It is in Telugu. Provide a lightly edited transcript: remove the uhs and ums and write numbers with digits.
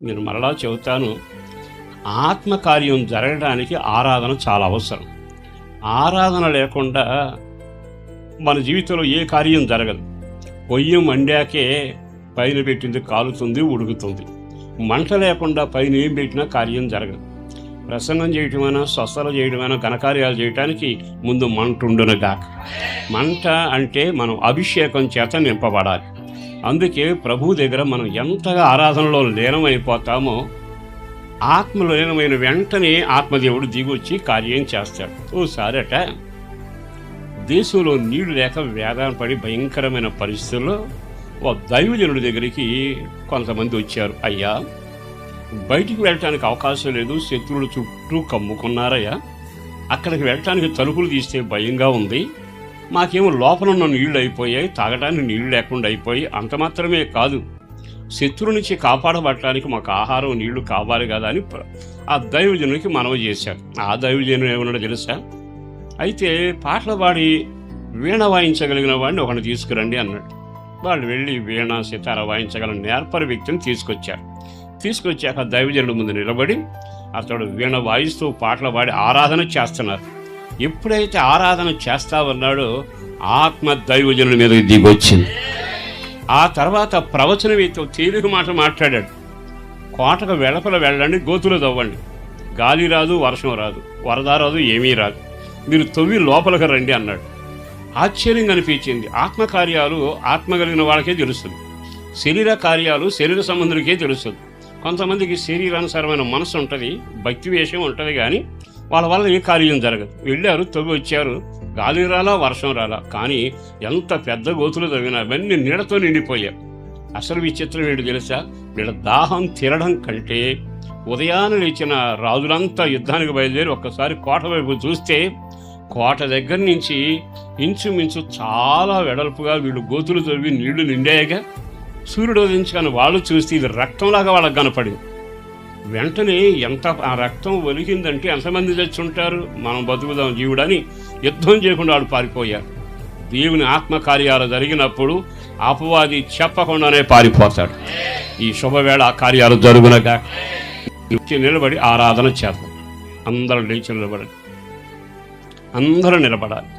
నేను మరలా చెబుతాను, ఆత్మకార్యం జరగడానికి ఆరాధన చాలా అవసరం. ఆరాధన లేకుండా మన జీవితంలో ఏ కార్యం జరగదు. పొయ్యి మండాకే పైన పెట్టింది కాలుతుంది, ఉడుకుతుంది. మంట లేకుండా పైన ఏం పెట్టినా కార్యం జరగదు. ప్రసంగం చేయటమైనా, స్వస్థలు చేయడమైనా, ఘనకార్యాలు చేయటానికి ముందు మంట ఉండునుగాక. మంట అంటే మనం అభిషేకం చేత నింపబడాలి. అందుకే ప్రభు దగ్గర మనం ఎంతగా ఆరాధనలో లీనమైపోతామో, ఆత్మలో లీనమైన వెంటనే ఆత్మదేవుడు దిగొచ్చి కార్యం చేస్తాడు. ఓసారట దేశంలో నీళ్లు లేక వేదన పడి భయంకరమైన పరిస్థితుల్లో ఓ దైవజనుడి దగ్గరికి కొంతమంది వచ్చారు. అయ్యా, బయటికి వెళ్ళటానికి అవకాశం లేదు, శత్రువులు చుట్టూ కమ్ముకున్నారయ్యా, అక్కడికి వెళ్ళటానికి తలుపులు తీస్తే భయంగా ఉంది, మాకేమో లోపల ఉన్న నీళ్లు అయిపోయాయి, తాగడానికి నీళ్లు లేకుండా అయిపోయి, అంత మాత్రమే కాదు, శత్రువు నుంచి కాపాడబట్టడానికి మాకు ఆహారం నీళ్లు కావాలి కదా అని ఆ దైవజనునికి మనవి చేశారు. ఆ దైవజనుడు ఏమన్నాడో తెలుసా? అయితే పాటలు పాడి వీణ వాయించగలిగిన వాడిని ఒకరిని తీసుకురండి అన్నాడు. వాళ్ళు వెళ్ళి వీణ, సితార వాయించగల నేర్పరి వ్యక్తిని తీసుకొచ్చాక దైవజనుడు ముందు నిలబడి అతడు వీణ వాయిస్తూ పాటలు పాడి ఆరాధన చేస్తున్నారు. ఎప్పుడైతే ఆరాధన చేస్తామన్నాడో ఆత్మ దైవజనుడి మీద దిగొచ్చింది. ఆ తర్వాత ప్రవచనవేత్త తేలిక మాట మాట్లాడాడు. కోటకు వెడపల వెళ్ళండి, గోతులు తవ్వండి, గాలి రాదు, వర్షం రాదు, వరద రాదు, ఏమీ రాదు, మీరు తవ్వి లోపలికి రండి అన్నాడు. ఆశ్చర్యంగా అనిపించింది. ఆత్మకార్యాలు ఆత్మ కలిగిన వాళ్ళకే తెలుస్తుంది, శరీర కార్యాలు శరీర సంబంధులకే తెలుస్తుంది. కొంతమందికి శరీరానుసారమైన మనసు ఉంటుంది, భక్తి వేషం ఉంటుంది, కానీ వాళ్ళ వల్ల ఏ కార్యం జరగదు. వెళ్ళారు, తవ్వి వచ్చారు, గాలి రాలా, వర్షం రాలా, కానీ ఎంత పెద్ద గోతులు తవ్వినా అవన్నీ నీడతో నిండిపోయారు. అసలు విచిత్రం ఏంటి తెలుసా? వీళ్ళ దాహం తీరడం కంటే ఉదయాన్నే లేచిన రాజులంతా యుద్ధానికి బయలుదేరి ఒక్కసారి కోట వైపు చూస్తే కోట దగ్గర నుంచి ఇంచుమించు చాలా వెడల్పుగా వీళ్ళు గోతులు తవ్వి నీళ్లు నిండాయిగా. సూర్యుడు ఉదయించుకొని వాళ్ళు చూస్తే ఇది రక్తంలాగా వాళ్ళకి కనపడింది. వెంటనే ఎంత ఆ రక్తం ఒలిగిందంటే ఎంతమంది చచ్చుంటారు, మనం బతుకుదాం జీవుడని యుద్ధం చేయకుండా వాళ్ళు పారిపోయారు. దేవుని ఆత్మకార్యాలు జరిగినప్పుడు అపవాది చెప్పకుండానే పారిపోతాడు. ఈ శుభవేళ ఆ కార్యాలు జరుగునగా నిలబడి ఆరాధన చేద్దాం. అందరూ లేచి నిలబడండి, అందరూ నిలబడాలి.